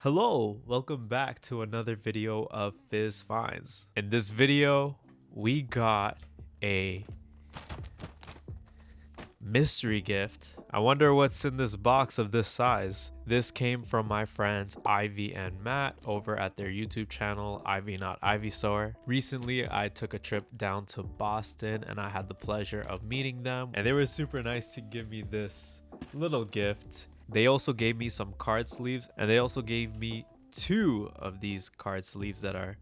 Hello, welcome back to another video of Fizz Finds. In this video, we got a mystery gift. I wonder what's in this box of this size. This came from my friends Ivy and Matt over at their YouTube channel, Ivy Not Ivysaur. Recently, I took a trip down to Boston and I had the pleasure of meeting them, and they were super nice to give me this little gift. They also gave me some card sleeves, and they also gave me two of these card sleeves that are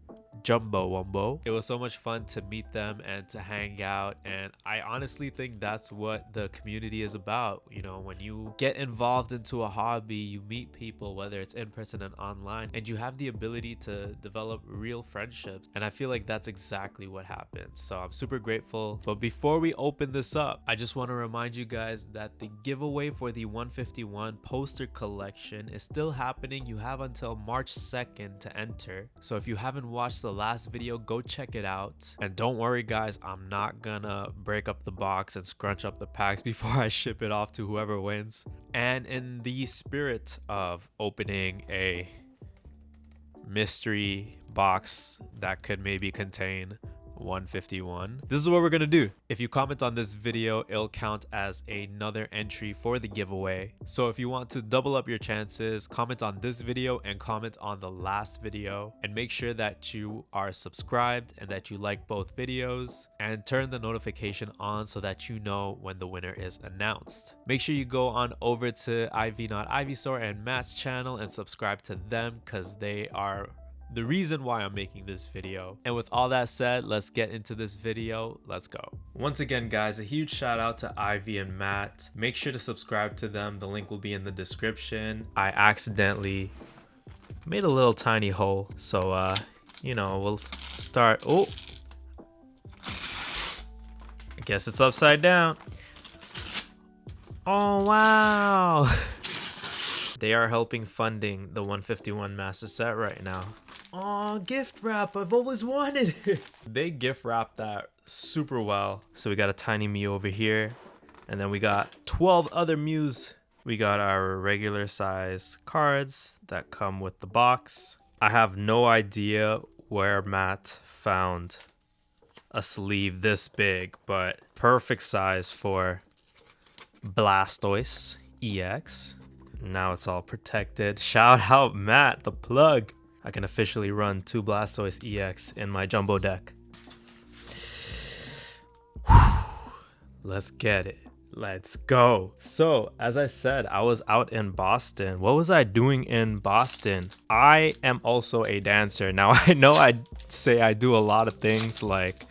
jumbo wumbo. It was so much fun to meet them and to hang out, and I honestly think that's what the community is about. You know, when you get involved into a hobby, you meet people, whether it's in person and online, and you have the ability to develop real friendships, and I feel like that's exactly what happened. So I'm super grateful. But before we open this up, I just want to remind you guys that the giveaway for the 151 poster collection is still happening. You have until March 2nd to enter, so if you haven't watched the last video, go check it out. And don't worry guys, I'm not gonna break up the box and scrunch up the packs before I ship it off to whoever wins. And in the spirit of opening a mystery box that could maybe contain 151, this is what we're gonna do. If you comment on this video, it'll count as another entry for the giveaway. So if you want to double up your chances, comment on this video and comment on the last video, and make sure that you are subscribed and that you like both videos, and turn the notification on so that you know when the winner is announced. Make sure you go on over to Ivy Not Ivysaur and Matt's channel and subscribe to them, because they are the reason why I'm making this video. And with all that said, let's get into this video. Let's go. Once again guys, a huge shout out to Ivy and Matt. Make sure to subscribe to them. The link will be in the description. I accidentally made a little tiny hole, so you know, we'll start. Oh, I guess it's upside down. Oh wow. They are helping funding the 151 master set right now. Oh, gift wrap, I've always wanted it. They gift wrapped that super well. So we got a tiny Mew over here, and then we got 12 other Mews. We got our regular size cards that come with the box. I have no idea where Matt found a sleeve this big, but perfect size for Blastoise EX. Now it's all protected. Shout out Matt, the plug. I can officially run 2 Blastoise EX in my jumbo deck. Let's get it. Let's go. So, as I said, I was out in Boston. What was I doing in Boston? I am also a dancer. Now, I know I say I do a lot of things, like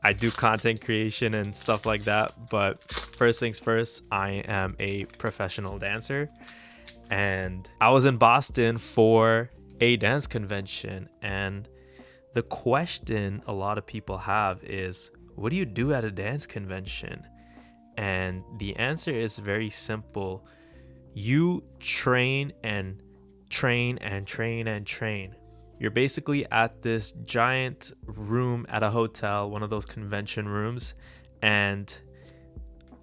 I do content creation and stuff like that, but first things first, I am a professional dancer. And I was in Boston for a dance convention, and the question a lot of people have is, what do you do at a dance convention? And the answer is very simple. You train and train and train and train. You're basically at this giant room at a hotel, one of those convention rooms, and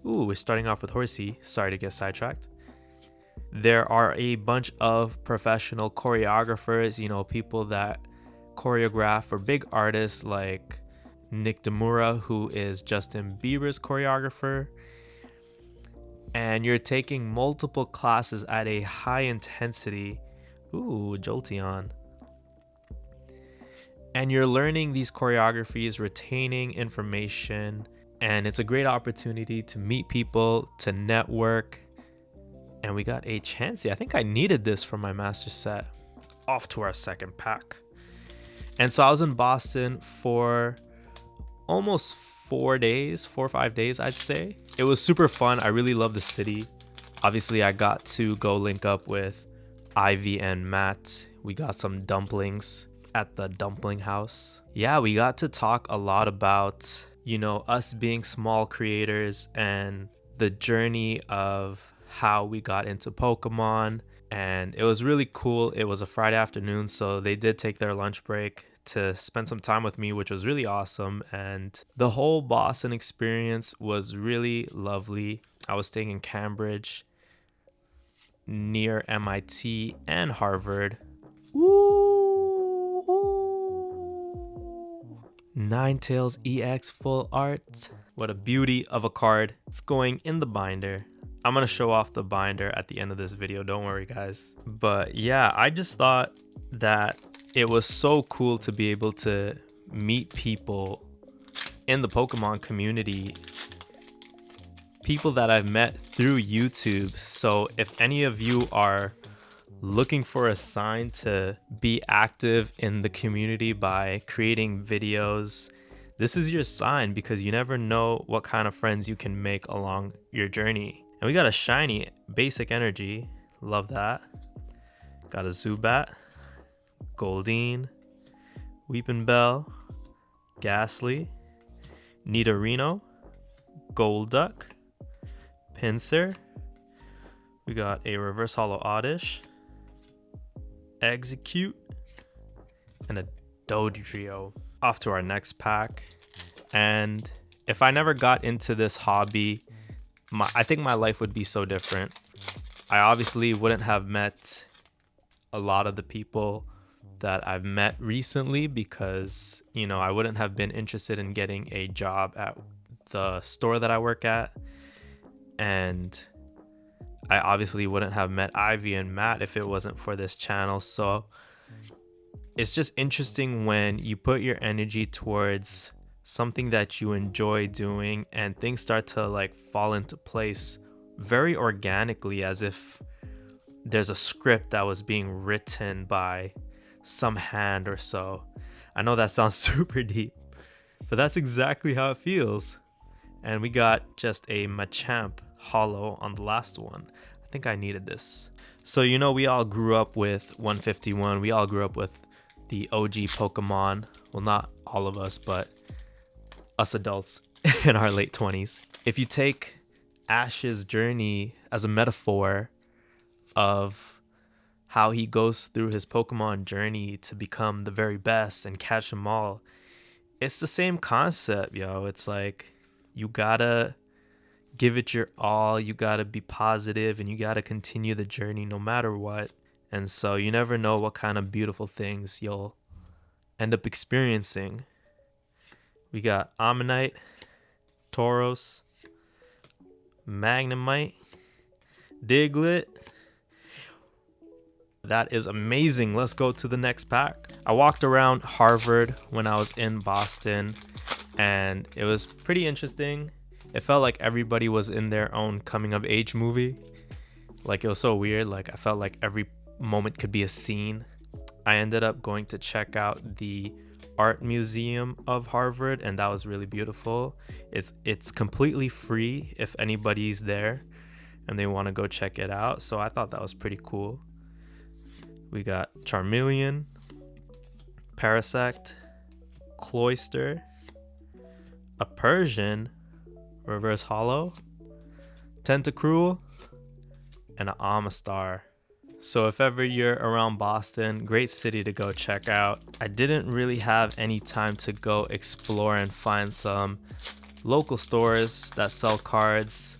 we're starting off with Horsey. Sorry to get sidetracked. There are a bunch of professional choreographers, you know, people that choreograph for big artists like Nick Demura, who is Justin Bieber's choreographer. And you're taking multiple classes at a high intensity. Ooh, Jolteon. And you're learning these choreographies, retaining information, and it's a great opportunity to meet people, to network. And we got a Chansey. I think I needed this for my master set. Off to our second pack. And so I was in Boston for almost 4 or 5 days, I'd say. It was super fun. I really love the city. Obviously, I got to go link up with Ivy and Matt. We got some dumplings at the dumpling house. Yeah, we got to talk a lot about, you know, us being small creators and the journey of how we got into Pokemon. And it was really cool. It was a Friday afternoon, so they did take their lunch break to spend some time with me, which was really awesome. And the whole Boston experience was really lovely. I was staying in Cambridge near MIT and Harvard. Woo! Ninetales EX full art. What a beauty of a card. It's going in the binder. I'm gonna show off the binder at the end of this video, don't worry guys. But yeah, I just thought that it was so cool to be able to meet people in the Pokemon community, people that I've met through YouTube. So if any of you are looking for a sign to be active in the community by creating videos, this is your sign, because you never know what kind of friends you can make along your journey. And we got a shiny basic energy, love that. Got a Zubat, Goldeen, Weeping Bell, Ghastly, Nidorino, Golduck, Pinsir. We got a reverse holo Oddish, Execute, and a Dodrio. Off to our next pack. And if I never got into this hobby, I think my life would be so different. I obviously wouldn't have met a lot of the people that I've met recently, because, you know, I wouldn't have been interested in getting a job at the store that I work at. And I obviously wouldn't have met Ivy and Matt if it wasn't for this channel. So it's just interesting when you put your energy towards something that you enjoy doing and things start to like fall into place very organically, as if there's a script that was being written by some hand or so. I know that sounds super deep, but that's exactly how it feels. And we got just a Machamp holo on the last one. I think I needed this. So, you know, we all grew up with 151. We all grew up with the OG Pokemon. Well, not all of us, but us adults in our late 20s. If you take Ash's journey as a metaphor of how he goes through his Pokemon journey to become the very best and catch them all, it's the same concept, yo. It's like, you gotta give it your all, you gotta be positive, and you gotta continue the journey no matter what. And so you never know what kind of beautiful things you'll end up experiencing. We got Ammonite, Tauros, Magnemite, Diglett. That is amazing. Let's go to the next pack. I walked around Harvard when I was in Boston, and it was pretty interesting. It felt like everybody was in their own coming of age movie. Like, it was so weird. Like, I felt like every moment could be a scene. I ended up going to check out the art museum of Harvard, and that was really beautiful. It's completely free if anybody's there and they want to go check it out. So I thought that was pretty cool. We got Charmeleon, Parasect, Cloyster, a Persian, reverse holo, Tentacruel, and an Amistar. So if ever you're around Boston, great city to go check out. I didn't really have any time to go explore and find some local stores that sell cards.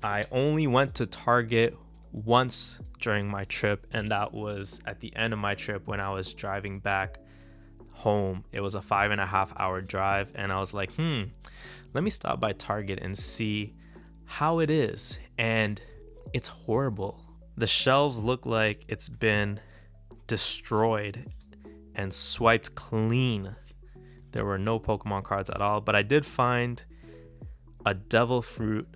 I only went to Target once during my trip, and that was at the end of my trip when I was driving back home. It was a 5.5 hour drive, and I was like, let me stop by Target and see how it is. And it's horrible. The shelves look like it's been destroyed and swiped clean. There were no Pokemon cards at all, but I did find a Devil Fruit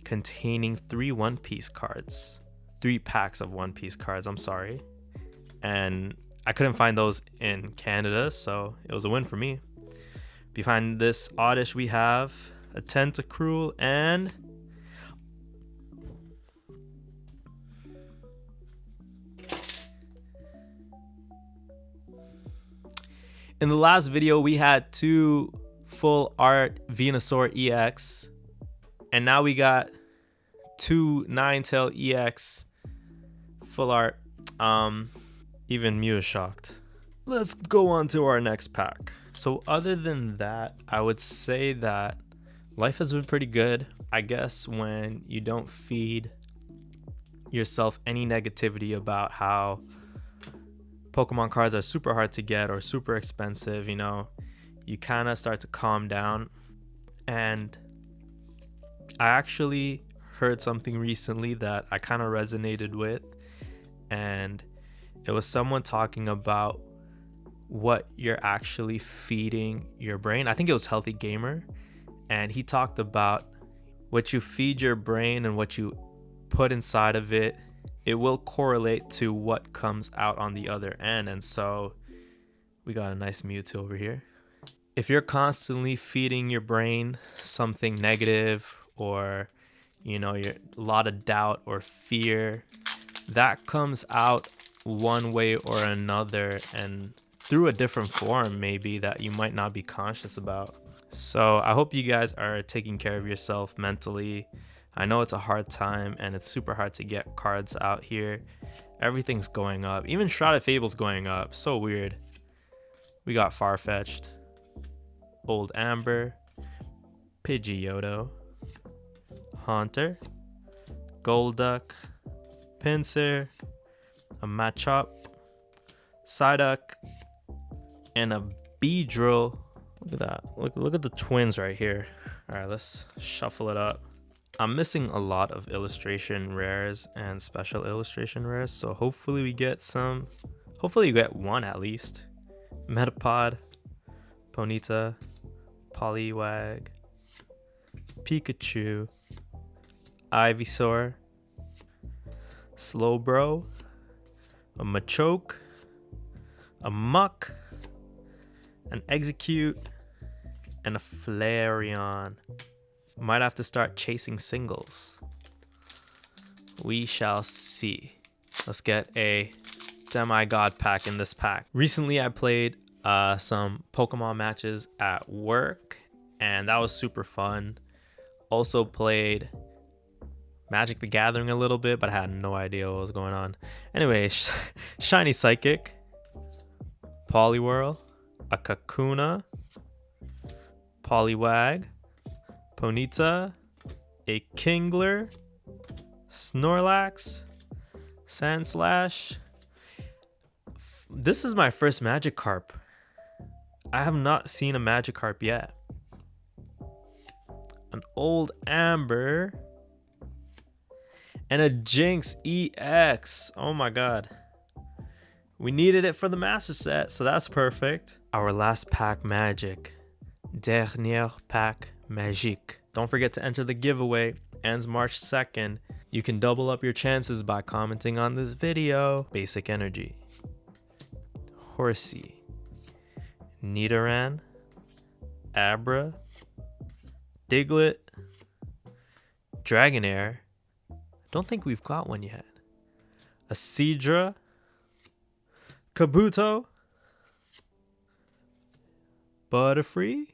containing 3 One Piece cards. 3 packs of One Piece cards, I'm sorry. And I couldn't find those in Canada, so it was a win for me. Behind this Oddish, we have a Tentacruel and in the last video, we had 2 full art Venusaur EX, and now we got 2 Ninetale EX full art. Even Mew is shocked. Let's go on to our next pack. So other than that, I would say that life has been pretty good. I guess when you don't feed yourself any negativity about how Pokemon cards are super hard to get or super expensive, you know, you kind of start to calm down. And I actually heard something recently that I kind of resonated with, and it was someone talking about what you're actually feeding your brain. I think it was Healthy Gamer, and he talked about what you feed your brain and what you put inside of it, it will correlate to what comes out on the other end. And so we got a nice Mewtwo over here. If you're constantly feeding your brain something negative, or you know, a lot of doubt or fear, that comes out one way or another, and through a different form maybe that you might not be conscious about. So I hope you guys are taking care of yourself mentally. I know it's a hard time and it's super hard to get cards out here. Everything's going up. Even Shrouded Fable's going up. So weird. We got Farfetch'd, Old Amber, Pidgeotto, Haunter, Golduck, Pinsir, a Machop, Psyduck, and a Beedrill. Look at that. Look at the twins right here. All right, let's shuffle it up. I'm missing a lot of illustration rares and special illustration rares, so hopefully we get some. Hopefully you get one at least. Metapod, Ponyta, Poliwag, Pikachu, Ivysaur, Slowbro, a Machoke, a Muck, an Execute, and a Flareon. Might have to start chasing singles. We shall see. Let's get a demigod pack in this pack. Recently I played some Pokemon matches at work, and that was super fun. Also played Magic the Gathering a little bit, but I had no idea what was going on. Anyway, Shiny Psychic, Poliwhirl, a Kakuna, Poliwag, Ponyta, a Kingler, Snorlax, Sandslash. This is my first Magikarp. I have not seen a Magikarp yet. An Old Amber, and a Jinx EX. Oh my god. We needed it for the master set, so that's perfect. Our last pack magic. Dernier pack magique. Don't forget to enter the giveaway. Ends March 2nd. You can double up your chances by commenting on this video. Basic Energy, Horsey, Nidoran, Abra, Diglett, Dragonair. Don't think we've got one yet. A Seadra, Kabuto, Butterfree,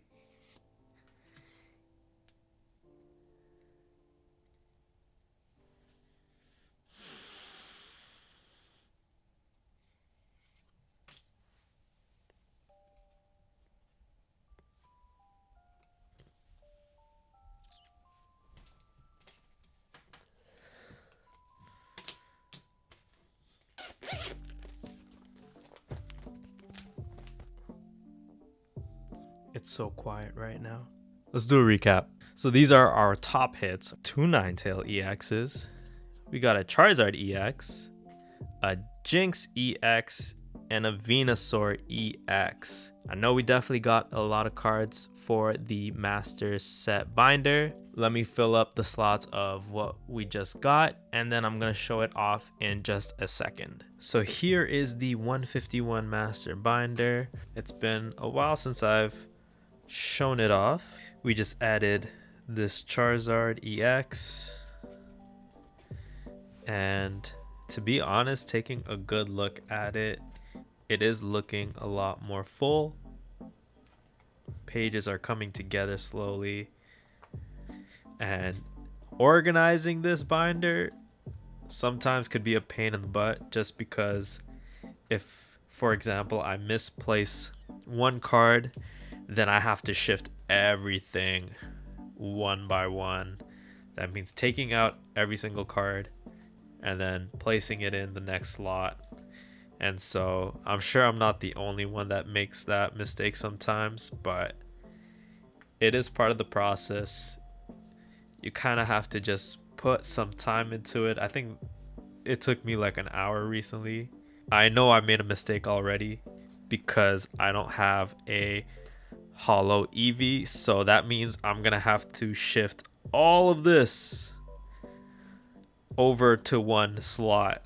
It's so quiet right now. Let's do a recap. So these are our top hits. 2 Ninetale EXs. We got a Charizard EX, a Jinx EX, and a Venusaur EX. I know we definitely got a lot of cards for the Master Set binder. Let me fill up the slots of what we just got, and then I'm gonna show it off in just a second. So here is the 151 Master binder. It's been a while since I've shown it off. We just added this Charizard EX, and to be honest, taking a good look at it, it is looking a lot more full. Pages are coming together slowly, and organizing this binder sometimes could be a pain in the butt, just because if, for example, I misplace one card, then I have to shift everything one by one. That means taking out every single card and then placing it in the next slot. And so I'm sure I'm not the only one that makes that mistake sometimes, but it is part of the process. You kind of have to just put some time into it. I think it took me like an hour recently. I know I made a mistake already because I don't have a hollow Eevee, so that means I'm gonna have to shift all of this over to one slot,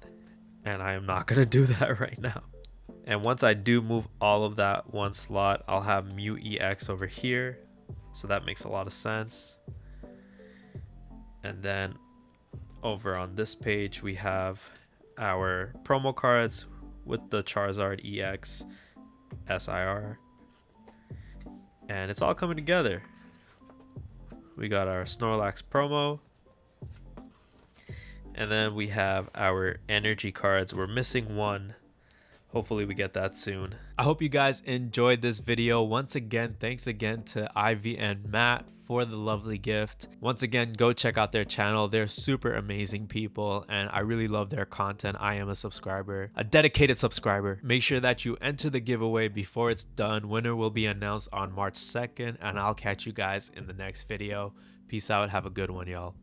and I am not gonna do that right now. And once I do move all of that one slot, I'll have Mew EX over here, so that makes a lot of sense. And then over on this page we have our promo cards with the Charizard EX SIR, and it's all coming together. We got our Snorlax promo, and then we have our energy cards. We're missing one. Hopefully we get that soon. I hope you guys enjoyed this video. Once again, thanks again to Ivy and Matt for the lovely gift. Once again, go check out their channel. They're super amazing people and I really love their content. I am a subscriber, a dedicated subscriber. Make sure that you enter the giveaway before it's done. Winner will be announced on March 2nd, and I'll catch you guys in the next video. Peace out. Have a good one, y'all.